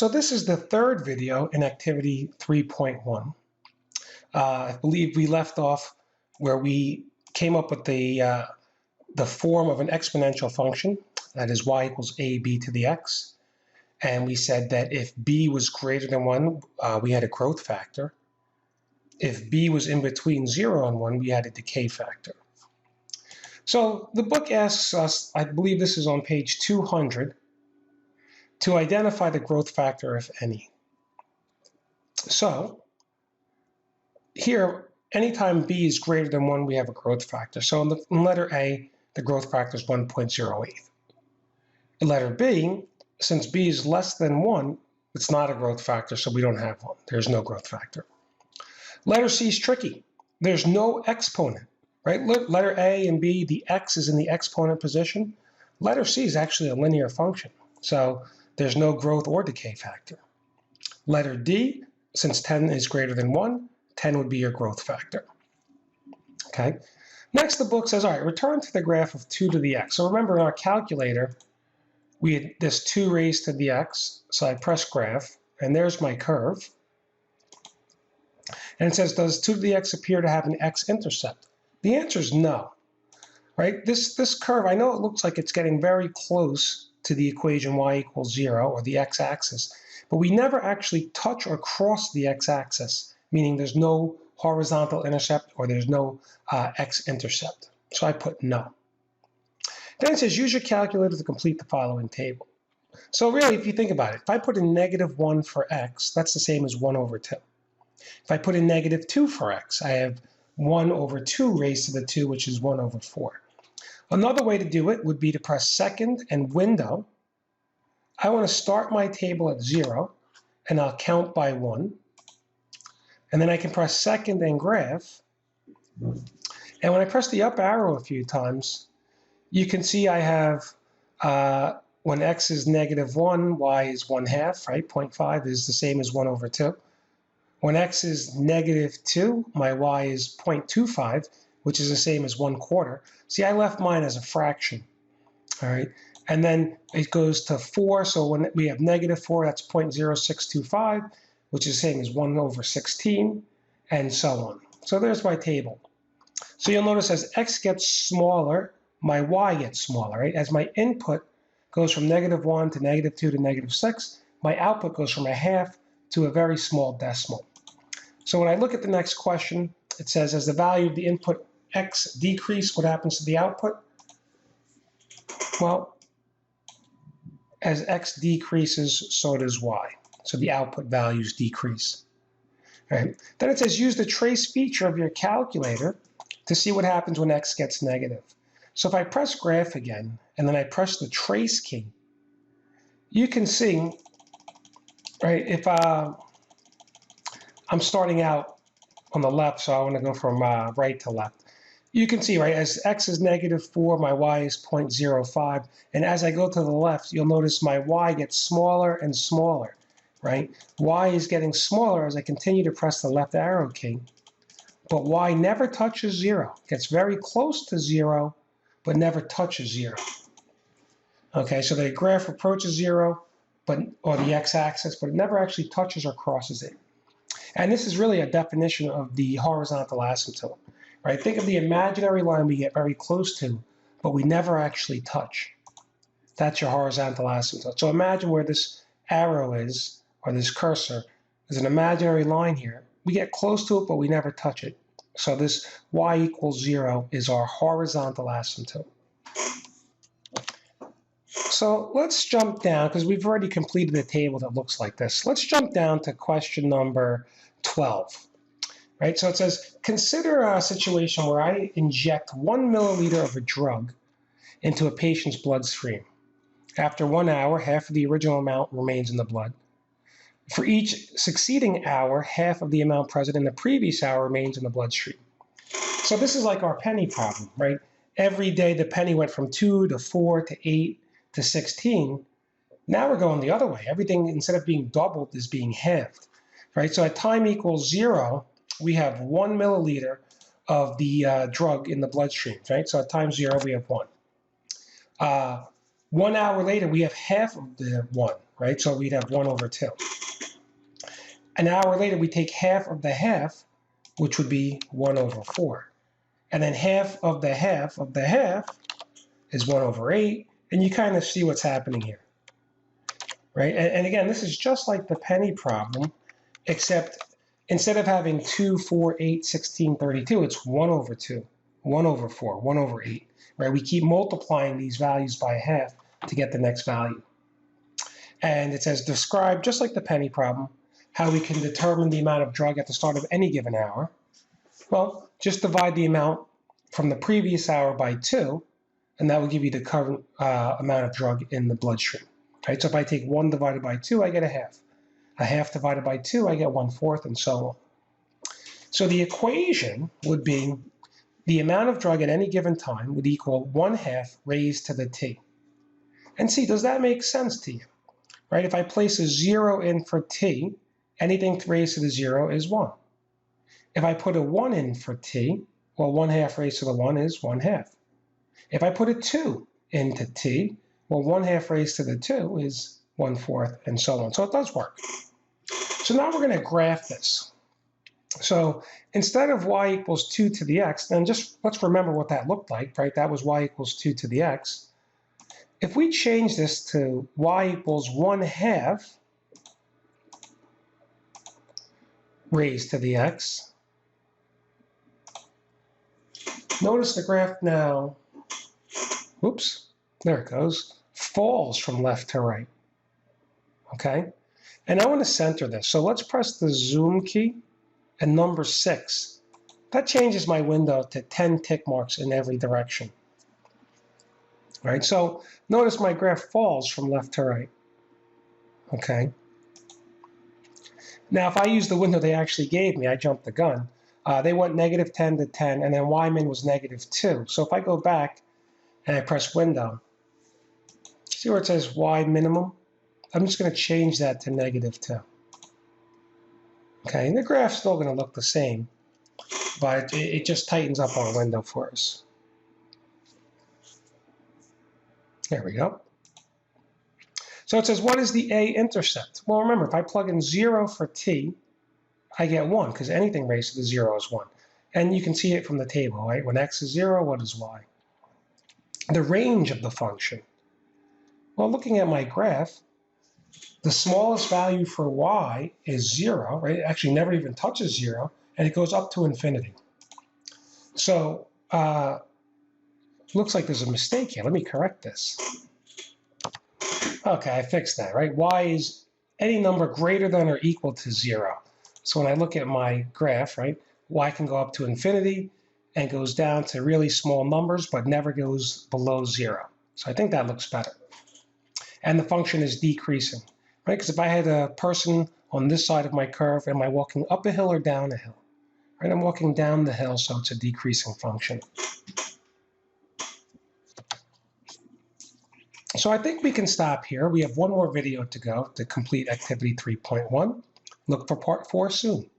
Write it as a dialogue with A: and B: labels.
A: So this is the third video in activity 3.1. I believe we left off where we came up with the form of an exponential function, that is y equals ab to the x. And we said that if b was greater than 1, we had a growth factor. If b was in between 0 and 1, we had a decay factor. So the book asks us, I believe this is on page 200, to identify the growth factor, if any. So here, anytime b is greater than 1, we have a growth factor. So in letter A, the growth factor is 1.08. In letter B, since b is less than 1, it's not a growth factor, so we don't have one. There's no growth factor. Letter C is tricky. There's no exponent, right? Letter A and B, the x is in the exponent position. Letter C is actually a linear function, so there's no growth or decay factor. Letter D, since 10 is greater than 1, 10 would be your growth factor. Okay. Next, the book says, all right, return to the graph of 2 to the x. So remember, in our calculator, we had this 2 raised to the x. So I press graph, and there's my curve. And it says, does 2 to the x appear to have an x-intercept? The answer is no. Right? This curve, I know it looks like it's getting very close to the equation y equals 0, or the x-axis, but we never actually touch or cross the x-axis, meaning there's no horizontal intercept or there's no x-intercept. So I put no. Then it says, use your calculator to complete the following table. So really, if you think about it, if I put in -1 for x, that's the same as 1 over 2. If I put in -2 for x, I have 1 over 2 raised to the 2, which is 1 over 4. Another way to do it would be to press second and window. I want to start my table at 0, and I'll count by 1. And then I can press second and graph. And when I press the up arrow a few times, you can see I have, when x is -1, y is 1/2, right? 0.5 is the same as 1 over 2. When x is -2, my y is 0.25, which is the same as 1/4. See, I left mine as a fraction, all right? And then it goes to 4, so when we have -4, that's 0.0625, which is the same as 1 over 16, and so on. So there's my table. So you'll notice as x gets smaller, my y gets smaller, right? As my input goes from -1 to -2 to -6, my output goes from 1/2 to a very small decimal. So when I look at the next question, it says, as the value of the input x decrease, what happens to the output? Well, as x decreases, so does y. So the output values decrease. All right. Then it says, use the trace feature of your calculator to see what happens when x gets negative. So if I press graph again, and then I press the trace key, you can see, right, if I'm starting out on the left, so I want to go from right to left. You can see, right, as x is -4, my y is 0.05. And as I go to the left, you'll notice my y gets smaller and smaller, right? Y is getting smaller as I continue to press the left arrow key. But y never touches 0. It gets very close to 0, but never touches 0. Okay, so the graph approaches 0, or the x-axis, but it never actually touches or crosses it. And this is really a definition of the horizontal asymptote, right? Think of the imaginary line we get very close to, but we never actually touch. That's your horizontal asymptote. So imagine where this arrow is, or this cursor. There's an imaginary line here. We get close to it, but we never touch it. So this y equals 0 is our horizontal asymptote. So let's jump down, because we've already completed a table that looks like this. Let's jump down to question number 12. Right? So it says, consider a situation where I inject 1 milliliter of a drug into a patient's bloodstream. After 1 hour, half of the original amount remains in the blood. For each succeeding hour, half of the amount present in the previous hour remains in the bloodstream. So this is like our penny problem, right? Every day the penny went from 2 to 4 to 8 to 16. Now we're going the other way. Everything, instead of being doubled, is being halved, right? So at time equals 0, we have 1 milliliter of the drug in the bloodstream, right? So at time 0, we have 1. 1 hour later, we have half of the 1, right? So we'd have 1 over 2. An hour later, we take half of the half, which would be 1 over 4. And then half of the half of the half is 1 over 8. And you kind of see what's happening here, right? And again, this is just like the penny problem, except instead of having 2, 4, 8, 16, 32, it's 1 over 2, 1 over 4, 1 over 8, right? We keep multiplying these values by half to get the next value. And it says, describe, just like the penny problem, how we can determine the amount of drug at the start of any given hour. Well, just divide the amount from the previous hour by 2, and that will give you the current amount of drug in the bloodstream. Right? So if I take 1 divided by 2, I get a half. A half divided by 2, I get 1/4, and so on. So the equation would be the amount of drug at any given time would equal 1/2 raised to the t. And see, does that make sense to you? Right? If I place a 0 in for t, anything raised to the 0 is 1. If I put a 1 in for t, well, 1/2 raised to the 1 is 1/2. If I put a 2 into t, well, 1/2 raised to the 2 is 1/4, and so on. So it does work. So now we're going to graph this. So instead of y equals 2 to the x, then just let's remember what that looked like, right? That was y equals 2 to the x. If we change this to y equals 1/2 raised to the x, notice the graph now, oops, there it goes, falls from left to right, okay? And I want to center this. So let's press the zoom key and number 6. That changes my window to 10 tick marks in every direction. All right, so notice my graph falls from left to right, okay? Now, if I use the window they actually gave me, I jumped the gun. They went -10 to 10, and then y-min was -2. So if I go back and I press window, see where it says y minimum? I'm just going to change that to -2. Okay, and the graph's still going to look the same, but it just tightens up our window for us. There we go. So it says, what is the a-intercept? Well, remember, if I plug in 0 for t, I get 1, because anything raised to the 0 is 1. And you can see it from the table, right? When x is 0, what is y? The range of the function. Well, looking at my graph, the smallest value for y is 0, right? It actually never even touches 0, and it goes up to infinity. So, looks like there's a mistake here. Let me correct this. Okay, I fixed that, right? Y is any number greater than or equal to 0. So when I look at my graph, right, y can go up to infinity and goes down to really small numbers, but never goes below 0. So I think that looks better. And the function is decreasing, right? Because if I had a person on this side of my curve, am I walking up a hill or down a hill? Right, I'm walking down the hill, so it's a decreasing function. So I think we can stop here. We have one more video to go to complete activity 3.1. Look for part 4 soon.